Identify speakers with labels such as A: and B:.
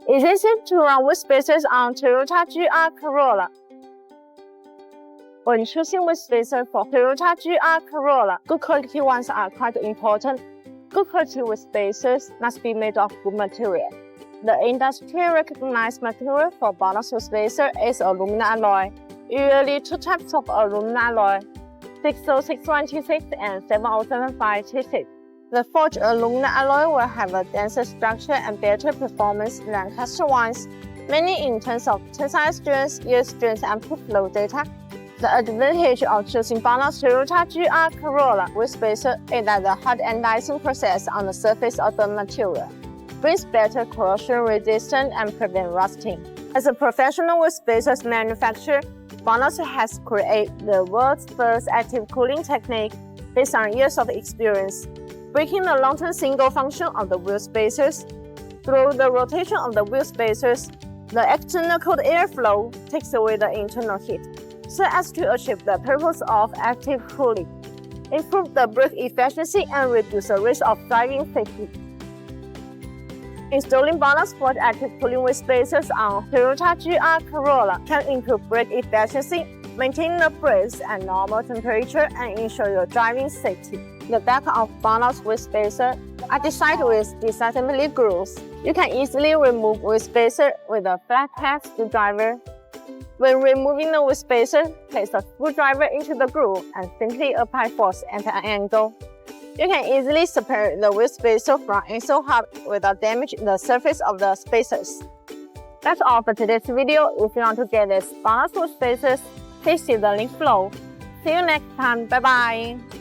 A: It's easy to run wheel spacers on Toyota GR Corolla. When choosing wheel spacer for Toyota GR Corolla, good quality ones are quite important. Good quality wheel spacers must be made of good material. The industry recognized material for BONOSS wheel spacer is aluminum alloy. Usually two types of aluminum alloy, 6061T6 and 7075T6. The forged aluminum alloy will have a denser structure and better performance than cast ones, mainly in terms of tensile strength, yield strength, and proof flow data. The advantage of choosing BONOSS Toyota GR Corolla wheel spacer is that the hot anodizing process on the surface of the material brings better corrosion resistance and prevent rusting. As a professional wheel spacers manufacturer, BONOSS has created the world's first active cooling technique based on years of experience, breaking the long-term single function of the wheel spacers. Through the rotation of the wheel spacers, the external cold airflow takes away the internal heat, so as to achieve the purpose of active cooling, improve the brake efficiency, and reduce the risk of driving safety. Installing BONOSS-forged active cooling wheel spacers on Toyota GR Corolla can improve brake efficiency, maintain the brakes at normal temperature, and ensure your driving safety. The back of BONOSS wheel spacer are designed with disassembly grooves. You can easily remove wheel spacer with a flat-head screwdriver. When removing the wheel spacer, place the screwdriver into the groove and simply apply force at an angle. You can easily separate the wheel spacer from axle hub without damaging the surface of the spacers. That's all for today's video. If you want to get these BONOSS wheel spacers, please see the link below. See you next time. Bye bye.